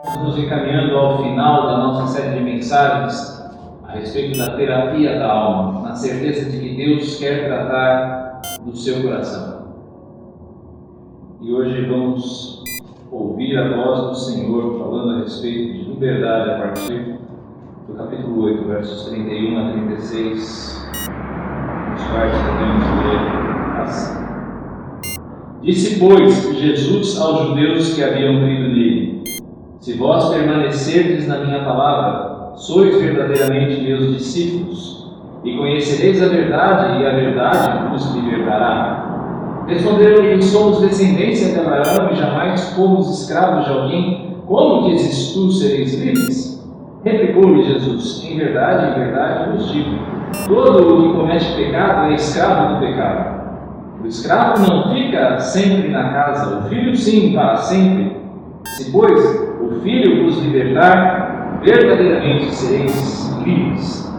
Estamos encaminhando ao final da nossa série de mensagens a respeito da terapia da alma, na certeza de que Deus quer tratar do seu coração. E hoje vamos ouvir a voz do Senhor falando a respeito de liberdade a partir do capítulo 8, versos 31 a 36, os quais podemos ler assim. Disse, pois, Jesus aos judeus que haviam crido nele: se vós permanecerdes na minha palavra, sois verdadeiramente meus discípulos, e conhecereis a verdade, e a verdade vos libertará. Responderam-lhe: somos descendência de Abraão e jamais fomos escravos de alguém. Como dizes tu sereis livres? Replicou-lhe Jesus: em verdade vos digo, todo o que comete pecado é escravo do pecado. O escravo não fica sempre na casa, o filho sim, para sempre. Se, pois, o Filho vos libertar, verdadeiramente sereis livres.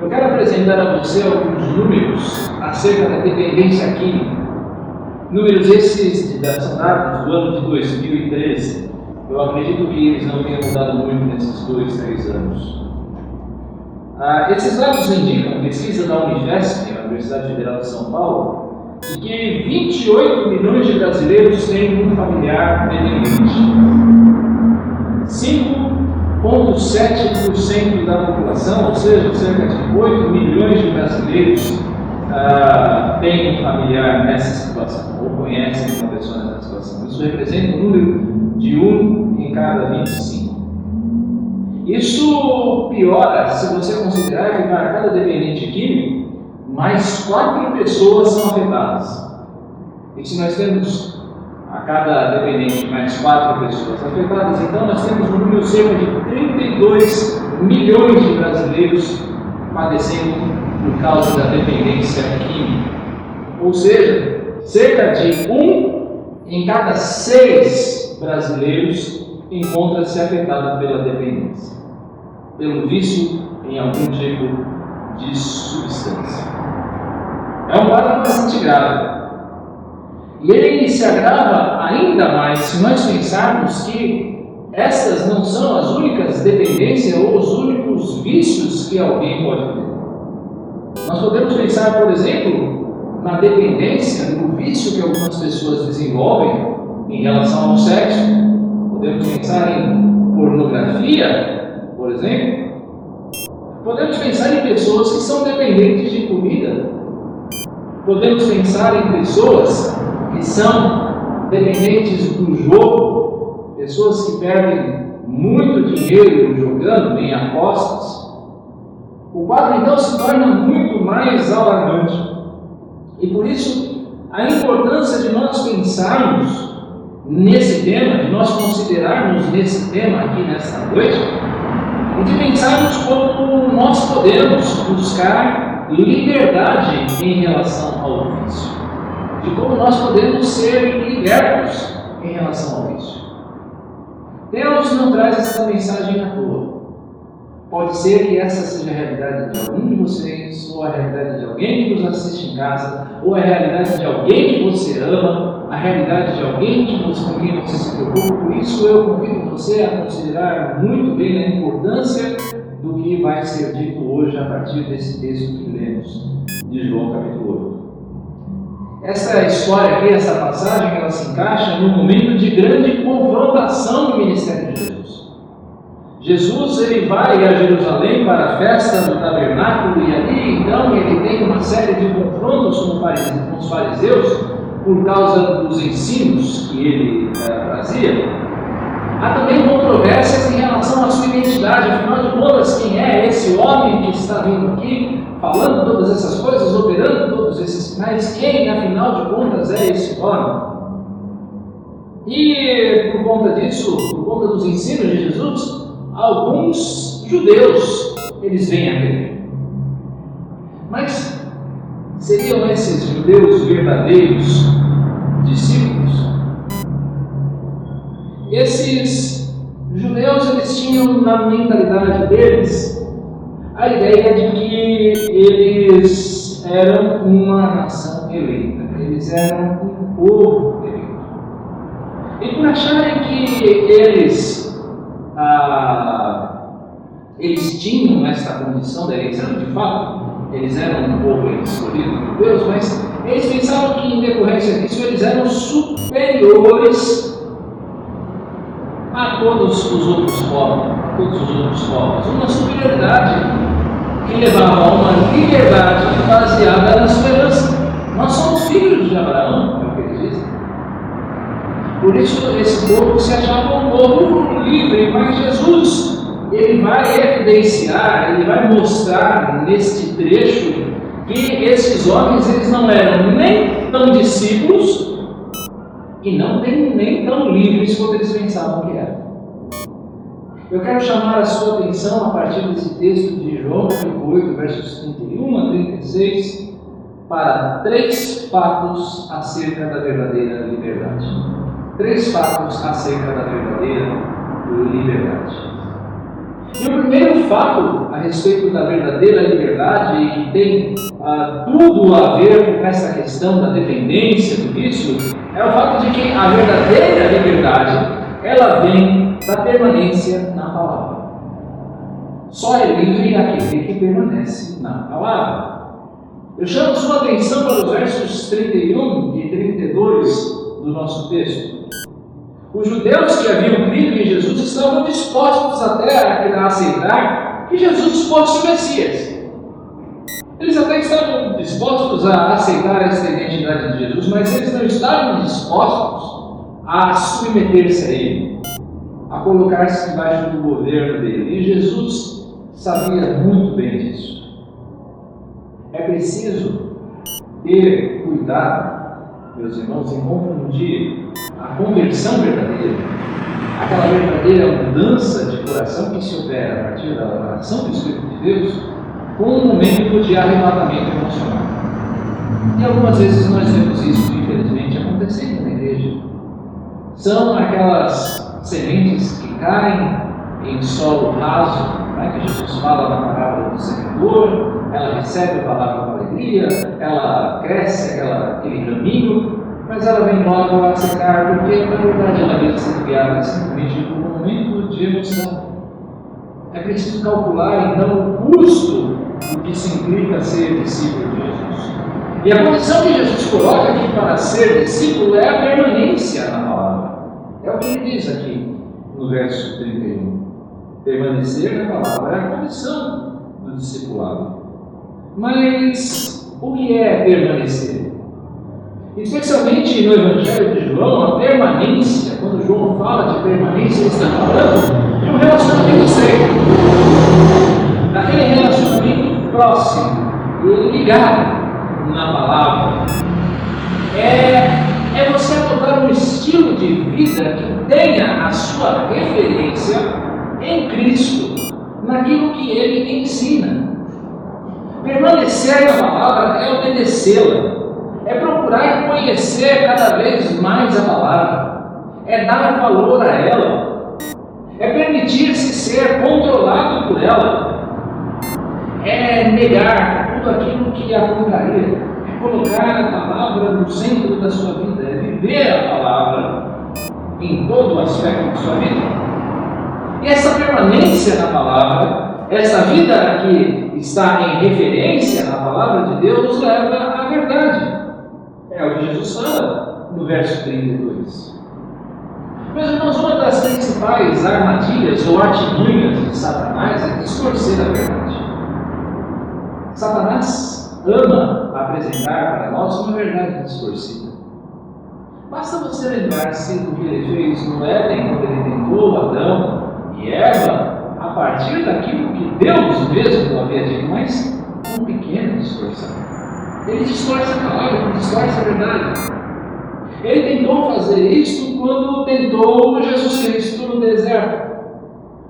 Eu quero apresentar a você alguns números acerca da dependência química. Números esses são dados do ano de 2013. Eu acredito que eles não tenham mudado muito nesses 2-3 anos. Esses dados indicam, pesquisa da Unifesp, a Universidade Federal de São Paulo, de que 28 milhões de brasileiros têm um familiar dependente. 5,7% da população, ou seja, cerca de 8 milhões de brasileiros têm um familiar nessa situação, ou conhecem uma pessoa nessa situação. Isso representa um número de 1 em cada 25. Isso piora se você considerar que para cada dependente químico, mais 4 pessoas são afetadas. E se nós temos a cada dependente mais 4 pessoas afetadas, então nós temos um número cerca de 32 milhões de brasileiros padecendo por causa da dependência química. Ou seja, cerca de 1 em cada 6 brasileiros encontra-se afetado pela dependência, pelo vício em algum tipo de substância. É um quadro bastante grave. E ele se agrava ainda mais se nós pensarmos que estas não são as únicas dependências ou os únicos vícios que alguém pode ter. Nós podemos pensar, por exemplo, na dependência, no vício que algumas pessoas desenvolvem em relação ao sexo. Podemos pensar em pornografia, por exemplo. Podemos pensar em pessoas que são dependentes de comida. Podemos pensar em pessoas que são dependentes do jogo, pessoas que perdem muito dinheiro jogando em apostas. O quadro então se torna muito mais alarmante. E por isso a importância de nós pensarmos nesse tema, de nós considerarmos nesse tema aqui nesta noite, e de pensarmos como nós podemos buscar liberdade em relação ao vício, de como nós podemos ser libertos em relação ao vício. Deus não traz essa mensagem à toa. Pode ser que essa seja a realidade de algum de vocês, ou a realidade de alguém que nos assiste em casa, ou a realidade de alguém que você ama, a realidade de alguém com quem você se preocupa. Por isso eu convido você a considerar muito bem a importância do que vai ser dito hoje a partir desse texto que lemos, de João capítulo 8. Essa história aqui, essa passagem, ela se encaixa num momento de grande confrontação do ministério de Jesus. Jesus ele vai a Jerusalém para a festa do tabernáculo e ali então ele tem uma série de confrontos com os fariseus por causa dos ensinos que ele trazia. Há também controvérsias em relação à sua identidade. Afinal de contas, quem é esse homem que está vindo aqui, falando todas essas coisas, operando todos esses sinais? Quem, afinal de contas, é esse homem? E por conta disso, por conta dos ensinos de Jesus, alguns judeus, eles vêm a crer. Mas seriam esses judeus verdadeiros discípulos? Esses judeus, eles tinham na mentalidade deles a ideia de que eles eram uma nação eleita, eles eram um povo eleito. E por acharem que eles tinham essa condição da eleição, de fato, eles eram um povo escolhido por Deus, mas eles pensavam que, em decorrência disso, eles eram superiores a todos os outros povos, uma superioridade que levava a uma liberdade baseada na sua herança. Nós somos filhos de Abraão, é o que eles dizem. Por isso esse povo se achava um povo livre, mas Jesus, ele vai evidenciar, ele vai mostrar neste trecho que esses homens, eles não eram nem tão discípulos e não nem tão livres quanto eles pensavam que eram. Eu quero chamar a sua atenção a partir desse texto de João 8, versos 31 a 36, para 3 fatos acerca da verdadeira liberdade. 3 fatos acerca da verdadeira liberdade. E o primeiro fato a respeito da verdadeira liberdade, e que tem tudo a ver com essa questão da dependência do vício, é o fato de que a verdadeira liberdade, ela vem da permanência na palavra. Só é livre aquele que permanece na palavra. Eu chamo sua atenção para os versos 31 e 32 do nosso texto. Os judeus que haviam crido em Jesus estavam dispostos até a aceitar que Jesus fosse o Messias. Eles até estavam dispostos a aceitar essa identidade de Jesus, mas eles não estavam dispostos a submeter-se a Ele, a colocar-se debaixo do governo dele. E Jesus sabia muito bem disso. É preciso ter cuidado, meus irmãos, em confundir a conversão verdadeira, aquela verdadeira mudança de coração que se opera a partir da oração do Espírito de Deus, com um momento de arrebatamento emocional. E algumas vezes nós vemos isso, infelizmente, acontecendo na igreja. São aquelas sementes que caem em solo raso, que Jesus fala na parábola do semeador, ela recebe a palavra com alegria, ela cresce aquele raminho, mas ela vem logo a secar, porque na verdade ela vem sendo criada simplesmente por um momento de emoção. É preciso calcular então o custo do que significa ser discípulo de Jesus. E a condição que Jesus coloca aqui para ser discípulo é a permanência na palavra. É o que ele diz aqui no verso 31. Permanecer na palavra é a condição do discipulado. Mas o que é permanecer? Especialmente no Evangelho de João, a permanência, quando João fala de permanência, ele está falando de um relacionamento estreito, daquele relacionamento próximo, ligado na palavra. É você adotar um estilo de vida que tenha a sua referência em Cristo, naquilo que Ele ensina. Permanecer na palavra é obedecê-la, é procurar conhecer cada vez mais a palavra, é dar valor a ela, é permitir-se ser controlado por ela, é negar tudo aquilo que a contraria, é colocar a palavra no centro da sua vida, é viver a palavra em todo o aspecto da sua vida. E essa permanência na palavra, essa vida que está em referência à palavra de Deus, nos leva à verdade. É o que Jesus fala no verso 32. Meus irmãos, uma das principais armadilhas ou artimanhas de Satanás é distorcer a verdade. Satanás ama apresentar para nós uma verdade distorcida. Basta você lembrar-se do que ele fez no Éden, quando ele tentou Adão e Eva, a partir daquilo que Deus mesmo havia dito, mas uma pequena distorção. Ele distorce a palavra, ele distorce a verdade. Ele tentou fazer isso quando tentou Jesus Cristo no deserto.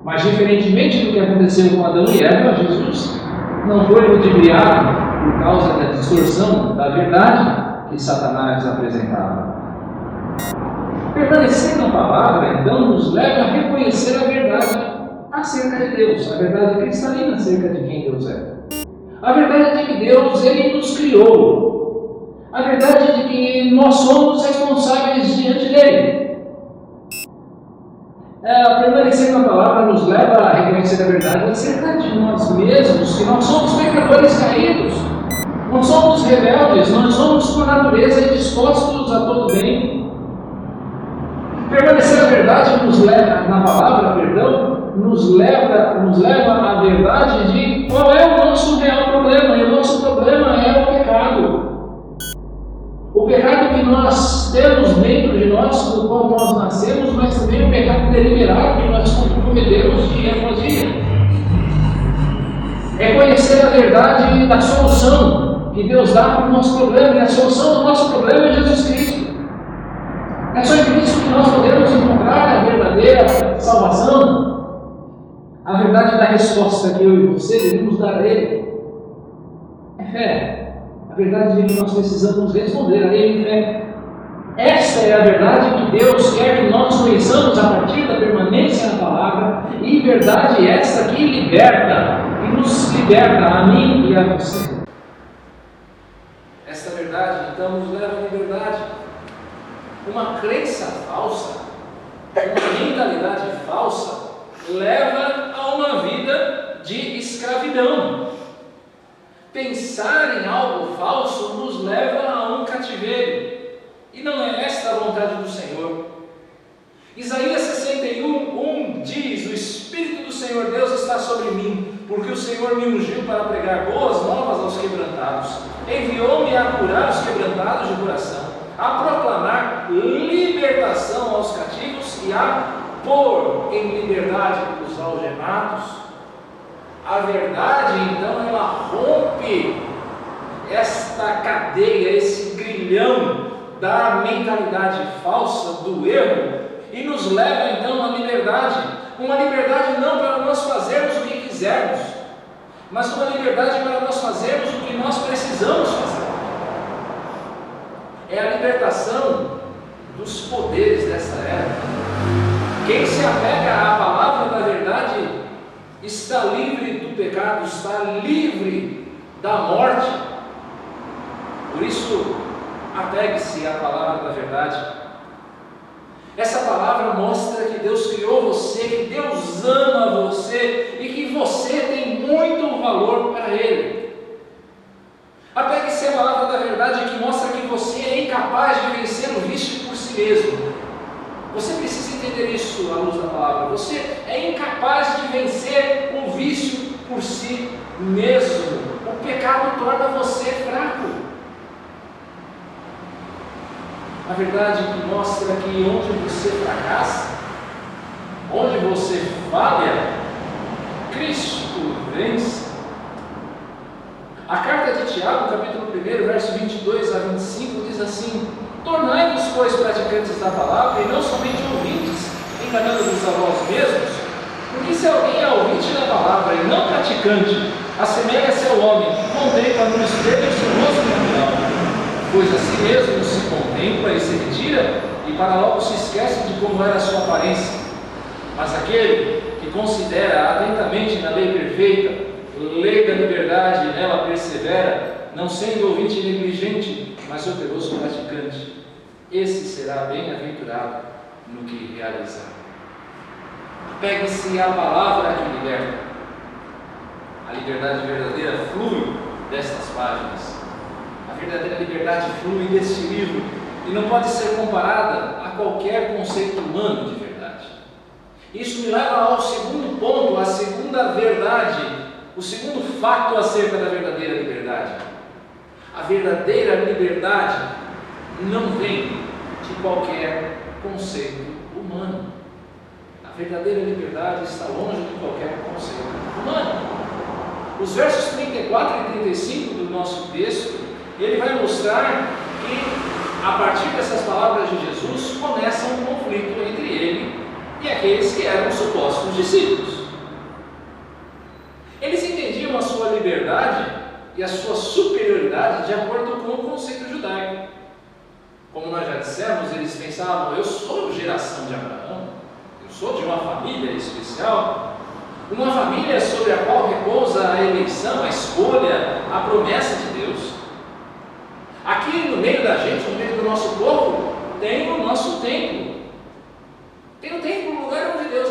Mas, diferentemente do que aconteceu com Adão e Eva, Jesus não foi ludibriado por causa da distorção da verdade que Satanás apresentava. Permanecer na palavra, então, nos leva a reconhecer a verdade acerca de Deus, a verdade cristalina acerca de quem Deus é. A verdade de que Deus, Ele nos criou. A verdade de que nós somos responsáveis diante dEle. Permanecer na palavra nos leva a reconhecer a verdade acerca de nós mesmos, que nós somos pecadores caídos, nós somos rebeldes, nós somos por natureza indispostos a todo bem. Permanecer a verdade nos leva, na palavra, perdão, nos leva à verdade de qual é o nosso real problema, e o nosso problema é o pecado. O pecado que nós temos dentro de nós, com o qual nós nascemos, mas também o pecado deliberado que nós cometemos dia após dia. É conhecer a verdade da solução que Deus dá para o nosso problema, e a solução do nosso problema é Jesus Cristo. É só em Cristo que nós podemos encontrar a verdadeira salvação, a verdade da resposta que eu e você devemos dar a Ele. É fé. A verdade de que nós precisamos responder a Ele em fé. Esta é a verdade que Deus quer que nós conheçamos a partir da permanência na palavra, e verdade esta que liberta, que nos liberta a mim e a você. Esta verdade, então, nos leva à liberdade. Uma crença falsa, uma mentalidade falsa, leva a uma vida de escravidão. Pensar em algo falso nos leva a um cativeiro, e não é esta a vontade do Senhor. Isaías 61:1 diz: o Espírito do Senhor Deus está sobre mim, porque o Senhor me ungiu para pregar boas novas aos quebrantados, enviou-me a curar os quebrantados de coração, a proclamar libertação aos cativos e a pôr em liberdade os algemados. A verdade, então, ela rompe esta cadeia, esse grilhão da mentalidade falsa, do erro, e nos leva, então, à liberdade. Uma liberdade não para nós fazermos o que quisermos, mas uma liberdade para nós fazermos o que nós precisamos fazer. É a libertação dos poderes dessa era. Quem se apega à palavra da verdade está livre do pecado, está livre da morte. Por isso, apegue-se à palavra da verdade. Essa palavra mostra que Deus criou você, que Deus ama você e que você tem muito valor para Ele. Apegue-se à palavra da verdade, que mostra que você é incapaz de vencer o vício por si mesmo. Você precisa entender isso à luz da palavra. Você é incapaz de vencer o vício por si mesmo. O pecado torna você fraco. A verdade que mostra que onde você fracassa, onde você falha, Cristo vence. A carta de Tiago, capítulo 1, verso 22 a 25, diz assim: tornai-vos, pois, praticantes da palavra, e não somente ouvintes, enganando-vos a vós mesmos, porque se alguém é ouvinte da palavra e não praticante, assemelha-se ao homem que contempla no espelho o seu rosto natural, pois a si mesmo se contempla e se retira, e para logo se esquece de como era a sua aparência. Mas aquele que considera atentamente na lei perfeita, lei da liberdade, e nela persevera, não sendo ouvinte negligente, mas operoso praticante, esse será bem-aventurado no que realizar. Apegue-se à palavra que liberta. A liberdade verdadeira flui destas páginas. A verdadeira liberdade flui deste livro e não pode ser comparada a qualquer conceito humano de verdade. Isso me leva ao segundo ponto, a segunda verdade, o segundo fato acerca da verdadeira liberdade. A verdadeira liberdade não vem de qualquer conceito humano. A verdadeira liberdade está longe de qualquer conceito humano. Os versos 34 e 35 do nosso texto, ele vai mostrar que, a partir dessas palavras de Jesus, começa um conflito entre ele e aqueles que eram supostos discípulos. Eles entendiam a sua liberdade e a sua superioridade de acordo com o conceito judaico. Como nós já dissemos, eles pensavam: eu sou geração de Abraão, eu sou de uma família especial, uma família sobre a qual repousa a eleição, a escolha, a promessa de Deus. Aqui no meio da gente, no meio do nosso povo, tem o nosso templo. Tem o templo, o lugar onde Deus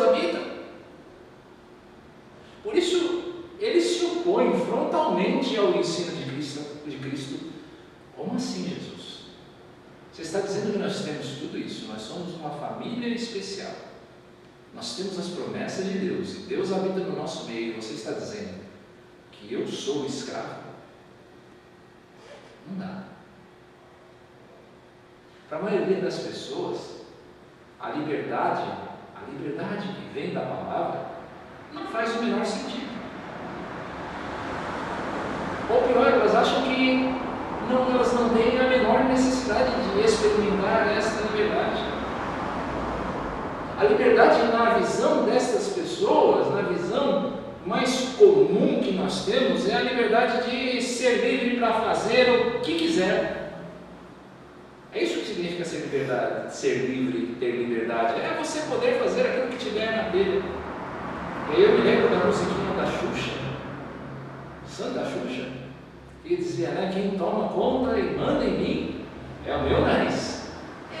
de Cristo. Como assim, Jesus? Você está dizendo que nós temos tudo isso, nós somos uma família especial, nós temos as promessas de Deus, e Deus habita no nosso meio, você está dizendo que eu sou escravo? Não dá. Para a maioria das pessoas, a liberdade que vem da palavra não faz o menor sentido. Ou pior, elas acham que elas não têm a menor necessidade de experimentar esta liberdade. A liberdade, na visão destas pessoas, na visão mais comum que nós temos, é a liberdade de ser livre para fazer o que quiser. É isso que significa ser liberdade, ser livre, ter liberdade. É você poder fazer aquilo que tiver na telha. E aí eu me lembro da musiquinha da Xuxa, Santa Xuxa, que dizia, né, quem toma conta e manda em mim é o meu nariz.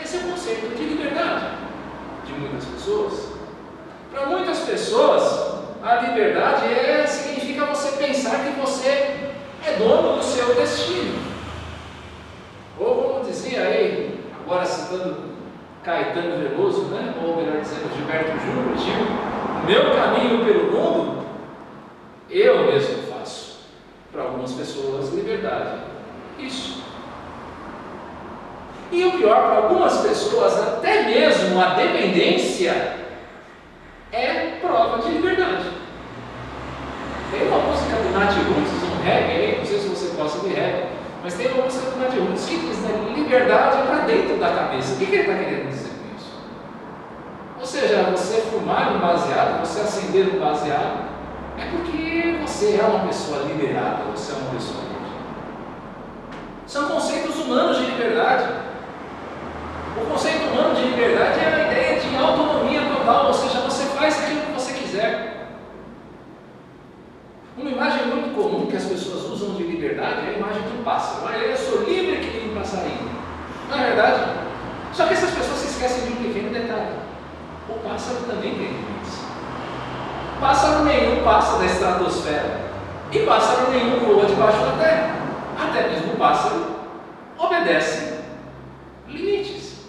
Esse é o conceito de liberdade de muitas pessoas. Para muitas pessoas, a liberdade significa você pensar que você é dono do seu destino. Ou como dizia aí, agora citando Caetano Veloso, né? Ou melhor dizendo, Gilberto Gil, meu caminho pelo mundo, eu mesmo faço. Para algumas pessoas, liberdade, isso. E o pior, para algumas pessoas, até mesmo a dependência é prova de liberdade. Tem uma música do Nath Roots, um reggae, não sei se você gosta de reggae, mas tem uma música do Nath Roots que diz, né, liberdade é para dentro da cabeça. O que ele está querendo dizer com isso? Ou seja, você fumar um baseado, você acender um baseado, é porque você é uma pessoa liberada, você é uma pessoa livre. São conceitos humanos de liberdade. O conceito humano de liberdade é a ideia de autonomia total, ou seja, você faz aquilo que você quiser. Uma imagem muito comum que as pessoas usam de liberdade é a imagem de um pássaro. Eu sou livre que nem um passarinho. Não é verdade? Só que essas pessoas se esquecem de um pequeno detalhe. O pássaro também tem limites. Pássaro nenhum passa da estratosfera. E pássaro nenhum voa debaixo da terra. Até mesmo o pássaro obedece limites.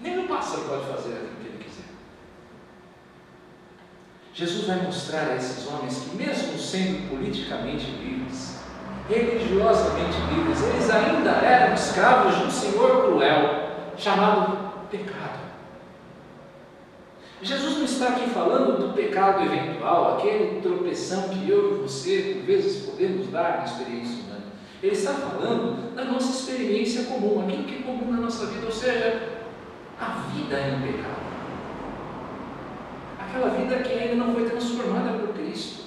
Nenhum pássaro pode fazer aquilo que ele quiser. Jesus vai mostrar a esses homens que, mesmo sendo politicamente livres, religiosamente livres, eles ainda eram escravos de um senhor cruel, chamado pecado. Jesus não está aqui falando do pecado eventual, aquele tropeção que eu e você, por vezes, podemos dar na experiência humana. Ele está falando da nossa experiência comum, aquilo que é comum na nossa vida, ou seja, a vida em pecado. Aquela vida que ainda não foi transformada por Cristo.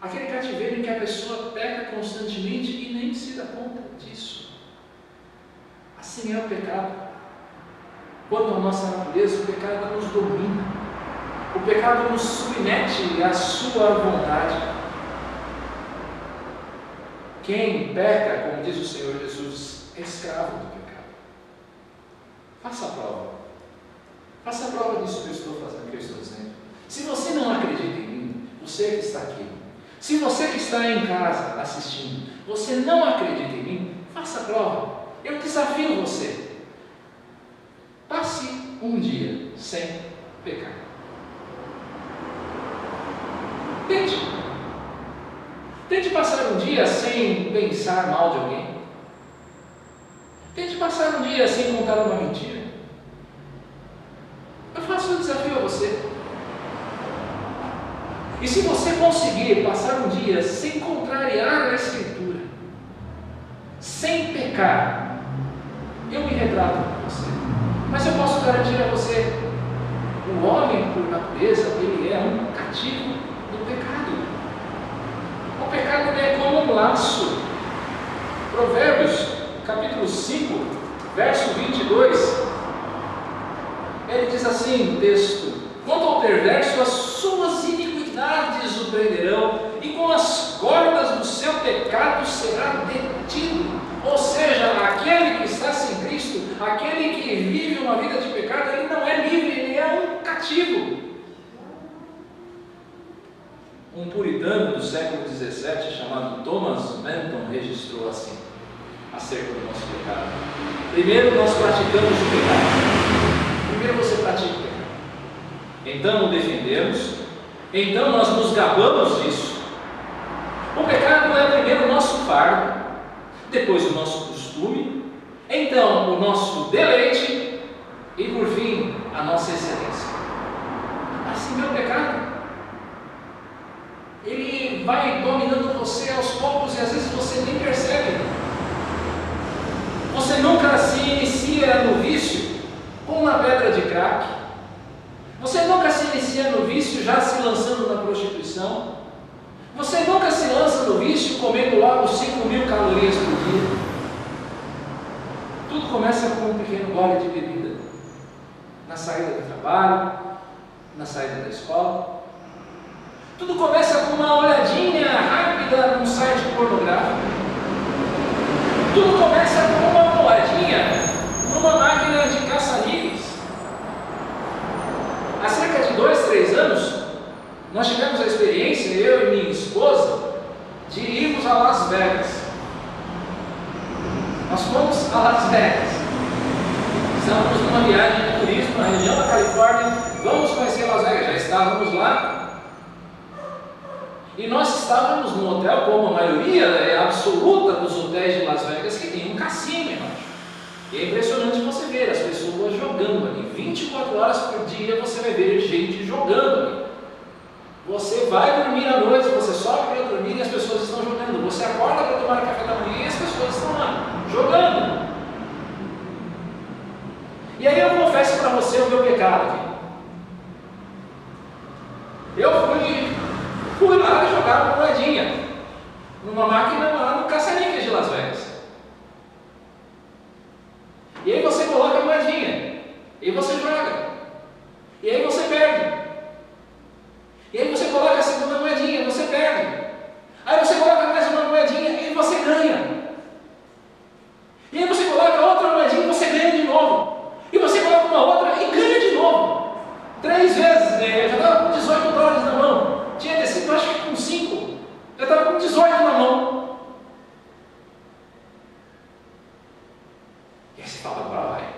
Aquele cativeiro em que a pessoa peca constantemente e nem se dá conta disso. Assim é o pecado. Quanto à nossa natureza, o pecado nos domina. O pecado nos submete à sua vontade. Quem peca, como diz o Senhor Jesus, é escravo do pecado. Faça a prova. Faça a prova disso que eu estou fazendo, que eu estou dizendo. Se você não acredita em mim, você que está aqui, se você que está em casa assistindo, você não acredita em mim, faça a prova. Eu desafio você. Passe um dia sem pecar. Tente. Tente passar um dia sem pensar mal de alguém. Tente passar um dia sem contar uma mentira. Eu faço um desafio a você. E se você conseguir passar um dia sem contrariar a Escritura, sem pecar, eu me retrato com você. Mas eu posso garantir a você, o homem por natureza, ele é um cativo do pecado. O pecado é como um laço. Provérbios, capítulo 5, verso 22, ele diz assim, o texto: quanto ao perverso, as suas iniquidades o prenderão, e com as cordas do seu pecado será detido. Ou seja, aquele que está sem Cristo, aquele que vive uma vida de pecado, ele não é livre, ele é um cativo. Um puritano do século XVII chamado Thomas Manton registrou assim, acerca do nosso pecado. Primeiro nós praticamos o pecado. Primeiro você pratica o pecado. Então o defendemos. Então nós nos gabamos disso. O pecado é primeiro o nosso fardo, depois o nosso costume, então o nosso deleite e por fim a nossa excelência. Assim é o pecado. Ele vai dominando você aos poucos e às vezes você nem percebe. Você nunca se inicia no vício com uma pedra de crack. Você nunca se inicia no vício já se lançando na prostituição. Você nunca se lança no vício comendo logo 5.000 calorias por dia. Tudo começa com um pequeno gole de bebida. Na saída do trabalho, na saída da escola. Tudo começa com uma olhadinha rápida num site pornográfico. Tudo começa com uma moedinha numa máquina de caça-níqueis. Há cerca de 2, 3 anos, nós tivemos a experiência, eu e minha esposa, de irmos a Las Vegas. Nós fomos a Las Vegas. Estávamos numa viagem de turismo na região da Califórnia. Vamos conhecer Las Vegas, já estávamos lá. E nós estávamos num hotel, como a maioria absoluta dos hotéis de Las Vegas, que tem um cassino embaixo. E é impressionante você ver as pessoas jogando ali. 24 horas por dia você vai ver gente jogando ali. Você vai dormir à noite, você sobe para dormir e as pessoas estão jogando. Você acorda para tomar café da manhã e as pessoas estão lá, jogando. E aí eu confesso para você o meu pecado aqui. Eu fui lá jogar uma moedinha numa máquina lá no caça-níqueis de Las Vegas. E aí você coloca a moedinha, e você joga, e aí você perde. E aí você coloca a segunda moedinha, você perde. Aí você coloca mais uma moedinha e você ganha. E aí você coloca outra moedinha e você ganha de novo. E você coloca uma outra e ganha de novo. 3 vezes, né? Eu já estava com $18 na mão. Tinha descido, acho que com 5. Eu estava com 18 na mão. E aí você fala, agora vai.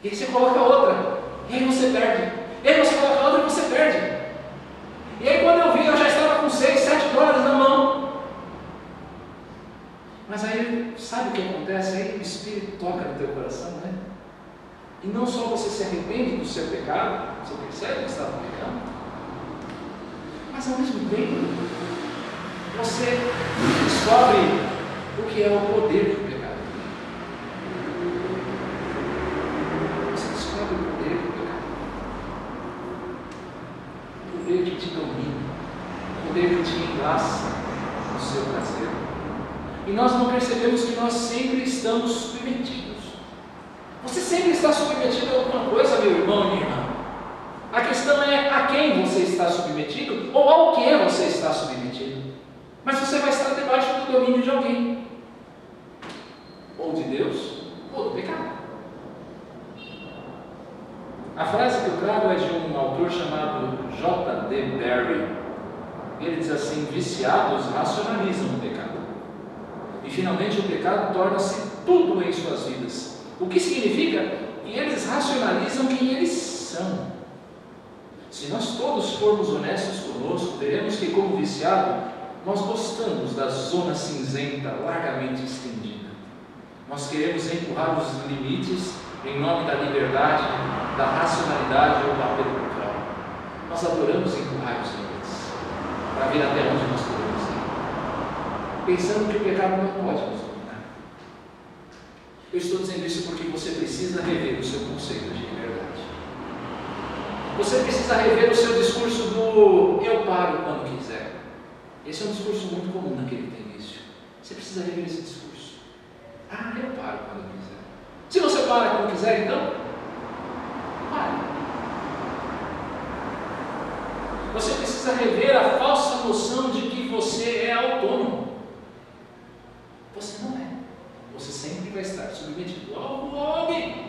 E aí você coloca outra. E aí você perde. E aí você coloca outra e você perde. E aí quando eu vi, eu já estava com 6, $7 na mão. Mas aí, sabe o que acontece? Aí o Espírito toca no teu coração, né? E não só você se arrepende do seu pecado, você percebe que estava pecando, mas ao mesmo tempo, você descobre o que é o poder do pecado. Você descobre o poder do pecado. O poder que te domina, o poder que te enlaça no seu prazer. E nós não percebemos que nós sempre estamos submetidos. Você sempre está submetido a alguma coisa, meu irmão e minha irmã. A questão é a quem você está submetido ou ao que você está submetido. Mas você vai estar debaixo do domínio de alguém. Ou de Deus, ou do pecado. A frase que eu trago é de um autor chamado J.D. Barry. Ele diz assim: viciados racionalizam o pecado. E finalmente o pecado torna-se tudo em suas vidas. O que significa que eles racionalizam quem eles são. Se nós todos formos honestos conosco, veremos que, como viciado, nós gostamos da zona cinzenta largamente estendida. Nós queremos empurrar os limites em nome da liberdade, da racionalidade ou do apelo cultural. Nós adoramos empurrar os limites para ver até onde nós podemos ir, pensando que o pecado não pode nos dominar. Eu estou dizendo isso porque você precisa rever o seu conceito de liberdade. Você precisa rever o seu discurso do eu paro quando quiser. Esse é um discurso muito comum naquele que tem início. Você precisa rever esse discurso. Ah, eu paro quando quiser. Se você para quando quiser, então, pare. Você precisa rever a falsa noção de que você é autônomo. Você não é. Você sempre vai estar submetido ao homem.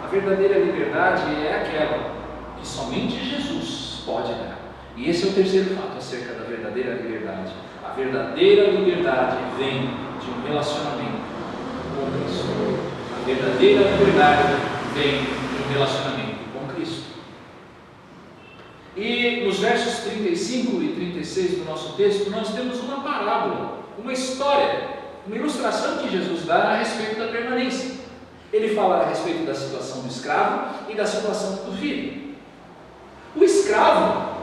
A verdadeira liberdade é aquela que somente Jesus pode dar. E esse é o terceiro fato acerca da verdadeira liberdade. A verdadeira liberdade vem de um relacionamento com Cristo. A verdadeira liberdade vem de um relacionamento com Cristo. E nos versos 35 e 36 do nosso texto, nós temos uma parábola, uma história, uma ilustração que Jesus dá a respeito da permanência. Ele fala a respeito da situação do escravo e da situação do filho. O escravo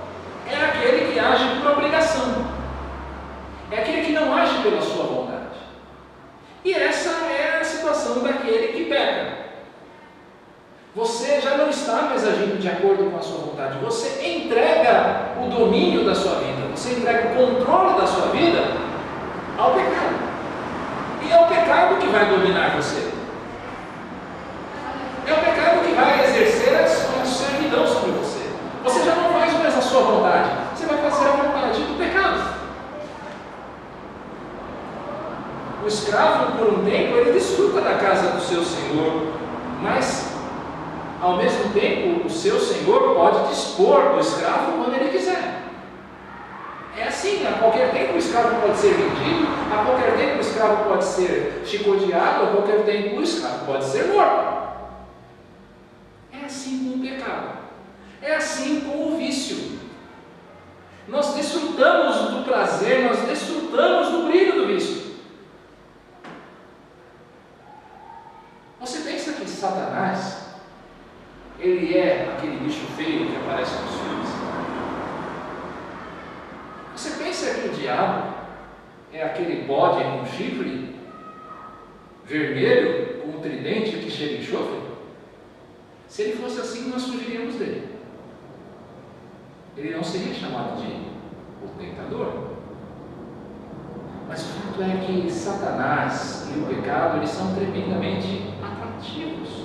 é aquele que age por obrigação, é aquele que não age pela sua vontade. E essa é a situação daquele que peca. Você já não está mais agindo de acordo com a sua vontade, você entrega o domínio da sua vida, você entrega o controle da sua vida ao pecado. E é o pecado que vai dominar você. É o pecado que vai exercer a sua servidão sobre você. Você já não faz mais a sua vontade, você vai fazer a vontade do pecado. O escravo, por um tempo, ele desfruta da casa do seu senhor, mas ao mesmo tempo, o seu senhor pode dispor do escravo quando ele quiser. É assim, a qualquer tempo o escravo pode ser vendido, a qualquer tempo o escravo pode ser chicoteado, a qualquer tempo o escravo pode ser morto. É assim com o pecado, é assim com o vício. Nós desfrutamos do prazer, nós desfrutamos do brilho do vício. Você pensa que Satanás, ele é aquele bicho feio que aparece nos filmes? Você pensa que o diabo é aquele bode com chifre vermelho, com um tridente que cheira enxofre? Se ele fosse assim, nós fugiríamos dele. Ele não seria chamado de o tentador. Mas o fato é que Satanás e o pecado, eles são tremendamente atrativos.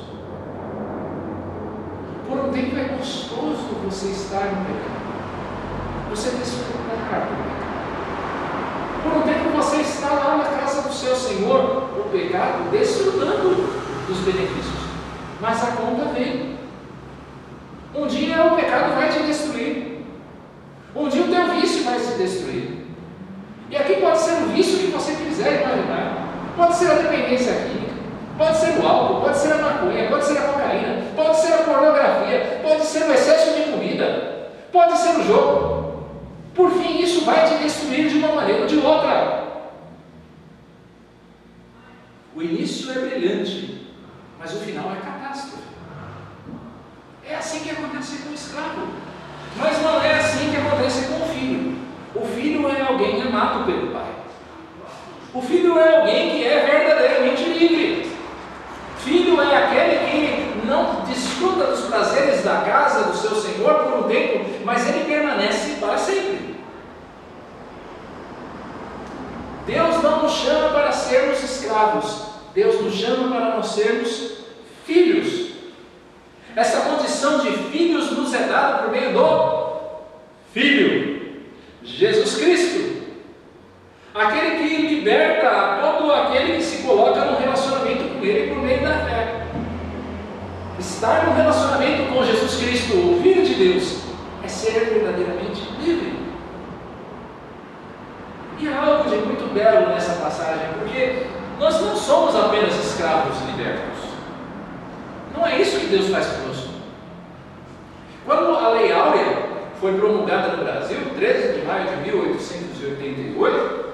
Por um tempo é gostoso você estar no pecado, você desfrutar do pecado. Por um tempo você está lá na casa do seu Senhor, o pecado, desfrutando dos benefícios. Mas a conta vem. Um dia o pecado vai te destruir. Um dia o teu vício vai se destruir. E aqui pode ser o vício que você quiser imaginar. Pode ser a dependência química, pode ser o álcool, pode ser a maconha, pode ser a cocaína, pode ser a pornografia, pode ser o excesso de comida, pode ser o jogo. Por fim, isso vai te destruir de uma maneira ou de outra. O início é brilhante, mas o final é catástrofe. É assim que acontece com o escravo, mas não é assim que acontece com o filho. O filho é alguém amado pelo pai. O filho é alguém que é verdadeiramente livre. Filho é aquele que não desfruta dos prazeres da casa do seu Senhor por um tempo, mas ele permanece para sempre. Deus não nos chama para sermos escravos, Deus nos chama para nós sermos filhos. Essa condição de filhos nos é dada por meio do Filho, Jesus Cristo, aquele que liberta todo aquele que se coloca num relacionamento com Ele por meio da fé. Estar num relacionamento com Jesus Cristo, o Filho de Deus, é ser verdadeiramente livre. E há algo de muito belo nessa passagem, porque nós não somos apenas escravos libertos. Não é isso que Deus faz conosco. Quando a Lei Áurea foi promulgada no Brasil, 13 de maio de 1888,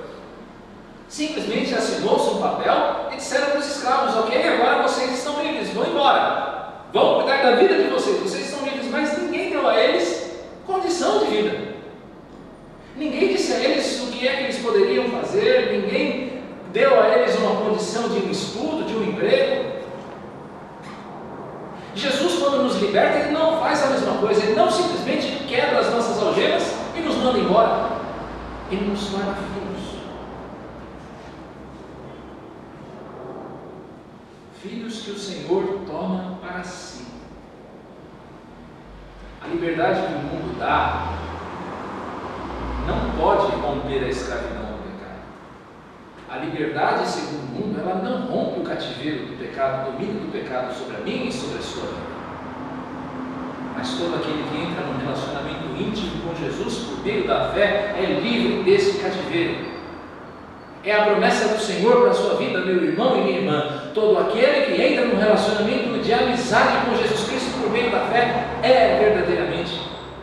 simplesmente assinou-se um papel e disseram para os escravos: ok, agora vocês estão livres, vão embora, vão cuidar da vida de vocês, vocês estão livres. Mas ninguém deu a eles condição de vida, ninguém disse a eles o que é que eles poderiam fazer, ninguém deu a eles uma condição de um estudo, de um emprego. Jesus, quando nos liberta, Ele não faz a mesma coisa, Ele não simplesmente quebra as nossas algemas e nos manda embora, Ele nos torna filhos. Filhos que o Senhor toma para si. A liberdade que o mundo dá não pode romper a escravidão do pecado. A liberdade, segundo o mundo, ela não rompe o cativeiro do pecado, o domínio do pecado sobre a minha e sobre a sua vida. Mas todo aquele que entra num relacionamento íntimo com Jesus por meio da fé é livre desse cativeiro. É a promessa do Senhor para a sua vida, meu irmão e minha irmã. Todo aquele que entra num relacionamento de amizade com Jesus Cristo por meio da fé é verdadeiramente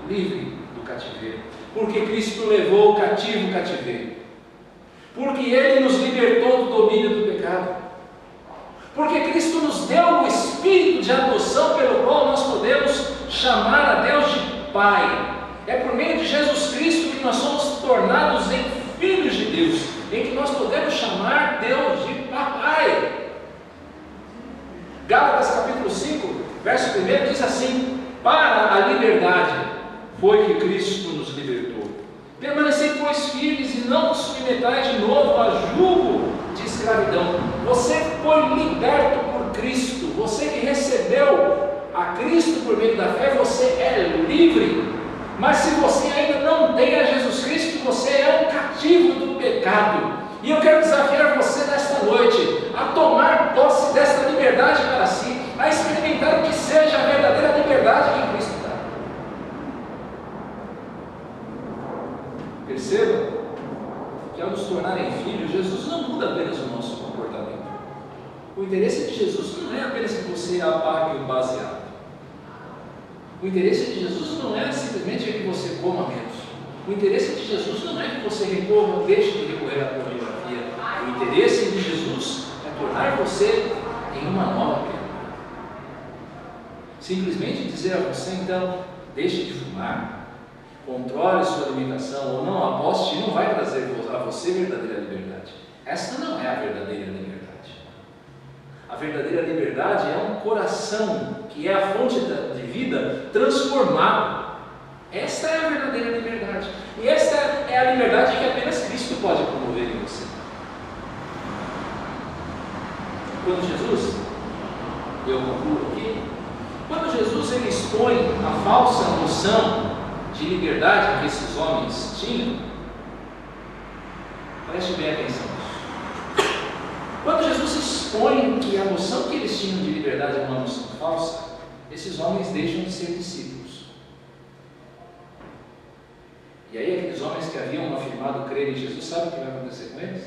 livre do cativeiro. Porque Cristo levou o cativo o cativeiro. Porque Ele nos libertou do domínio do pecado. Porque Cristo nos deu o Espírito de adoção pelo qual nós podemos chamar a Deus de Pai. É por meio de Jesus Cristo que nós somos tornados em filhos de Deus, em que nós podemos chamar Deus de Papai. Gálatas capítulo 5, verso 1 diz assim: para a liberdade foi que Cristo nos libertou. Permanecei, pois, firmes e não vos submetais de novo a jugo de escravidão. Você foi liberto por Cristo. Você que recebeu a Cristo por meio da fé, você é livre. Mas se você ainda não tem a Jesus Cristo, você é um cativo do pecado. E eu quero desafiar você nesta noite a tomar posse desta liberdade para si, a experimentar o que seja a verdadeira liberdade que Cristo dá. Perceba que ao nos tornarem filhos, Jesus não muda apenas o nosso comportamento. O interesse de Jesus não é apenas que você apague o baseado. O interesse de Jesus não é simplesmente que você coma menos. O interesse de Jesus não é que você recorra ou deixe de recorrer à pornografia. O interesse de Jesus é tornar você em uma nova criatura. Simplesmente dizer a você, então, deixe de fumar, controle sua alimentação ou não aposte, não vai trazer a você verdadeira liberdade. Essa não é a verdadeira liberdade. A verdadeira liberdade é um coração que é a fonte de vida transformado. Esta é a verdadeira liberdade. E esta é a liberdade que apenas Cristo pode promover em você. Quando Jesus, eu concluo aqui, quando Jesus ele expõe a falsa noção de liberdade que esses homens tinham, preste bem atenção nisso. Quando Jesus expõe que a noção que eles tinham de liberdade é uma noção falsa, esses homens deixam de ser discípulos. E aí aqueles homens que haviam afirmado crer em Jesus, sabe o que vai acontecer com eles?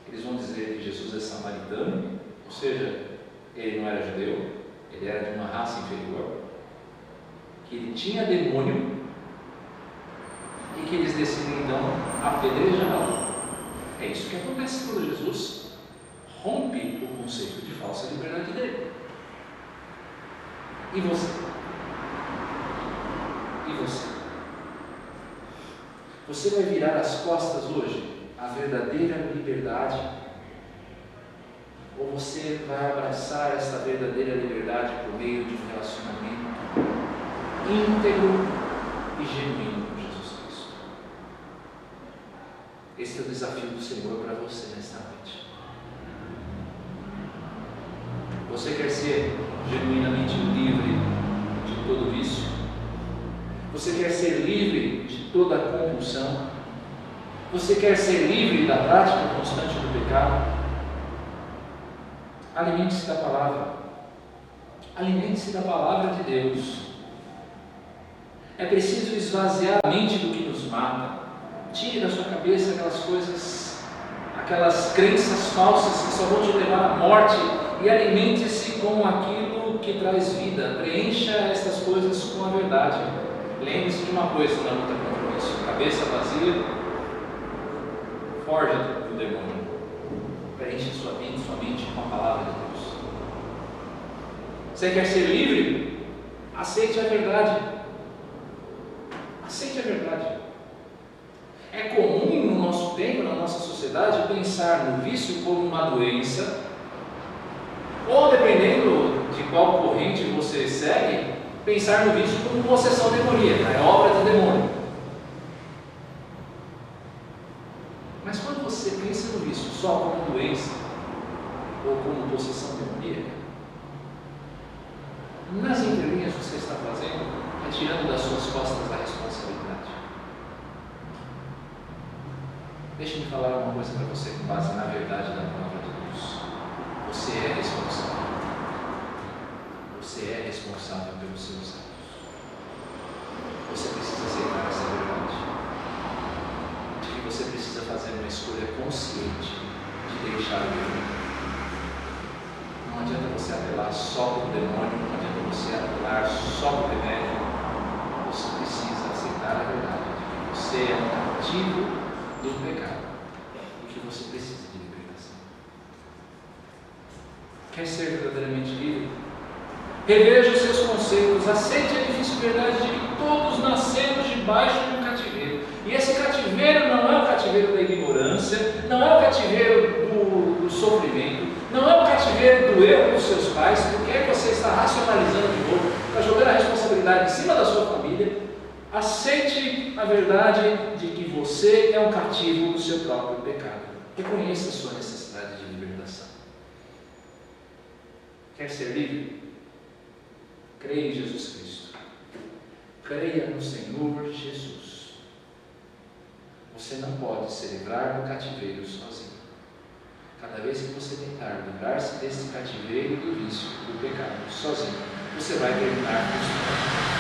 Eles vão dizer que Jesus é samaritano, ou seja, ele não era judeu, ele era de uma raça inferior, que ele tinha demônio e que eles decidem então apedrejá-lo. É isso que acontece quando Jesus rompe o conceito de falsa liberdade dele. E você? E você? Você vai virar as costas hoje à verdadeira liberdade? Ou você vai abraçar esta verdadeira liberdade por meio de um relacionamento íntegro e genuíno com Jesus Cristo? Esse é o desafio do Senhor para você nesta noite. Você quer ser genuinamente livre de todo vício? Você quer ser livre de toda compulsão? Você quer ser livre da prática constante do pecado? Alimente-se da palavra. Alimente-se da palavra de Deus. É preciso esvaziar a mente do que nos mata. Tire da sua cabeça aquelas coisas, aquelas crenças falsas que só vão te levar à morte, e alimente-se com aquilo que traz vida. Preencha estas coisas com a verdade. Lembre-se de uma coisa na luta contra isso: cabeça vazia forja do demônio. Preencha sua mente com a palavra de Deus. Você quer ser livre? Aceite a verdade. Aceite a verdade. É comum no nosso tempo, na nossa sociedade, pensar no vício como uma doença, ou dependendo de qual corrente você segue, pensar no vício como possessão demoníaca, é obra do demônio. Mas quando você pensa no vício só como doença ou como possessão demoníaca, nas entrelinhas você está fazendo é tirando das suas costas a responsabilidade. Deixe-me falar uma coisa para você com base na verdade da palavra de Deus. Você é responsável. Você é responsável pelos seus atos. você precisa aceitar essa verdade. De que você precisa fazer uma escolha consciente de deixar o erro. Não adianta você apelar só para o demônio, não adianta você apelar só para o remédio. Você precisa aceitar a verdade de que você é um cativo do pecado e que você precisa de libertação. Quer ser verdadeiramente livre? Reveja os seus conceitos, aceite a difícil verdade de que todos nascemos debaixo de um cativeiro. E esse cativeiro não é o cativeiro da ignorância, não é o cativeiro do sofrimento, não é o cativeiro do erro dos seus pais, porque é que você está racionalizando de novo, está jogando a responsabilidade em cima da sua família. Aceite a verdade de que você é um cativo do seu próprio pecado. Reconheça a sua necessidade de libertação. Quer ser livre? Creia em Jesus Cristo. Creia no Senhor Jesus. Você não pode se livrar do cativeiro sozinho. Cada vez que você tentar livrar-se desse cativeiro do vício, do pecado, sozinho, você vai terminar frustrado.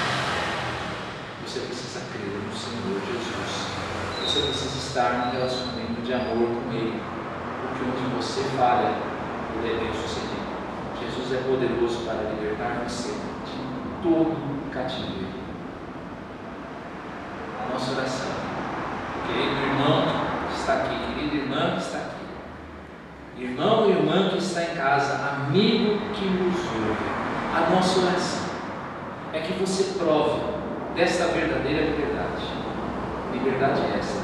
Você precisa crer no Senhor Jesus. Você precisa estar num relacionamento de amor com Ele. Porque onde você falha, Ele é bem sucedido. Jesus é poderoso para libertar você de todo cativeiro. A nossa oração, querido irmão que está aqui, querida irmã que está aqui, irmão e irmã que está em casa, amigo que nos ouve, a nossa oração é que você prove desta verdadeira liberdade. Liberdade essa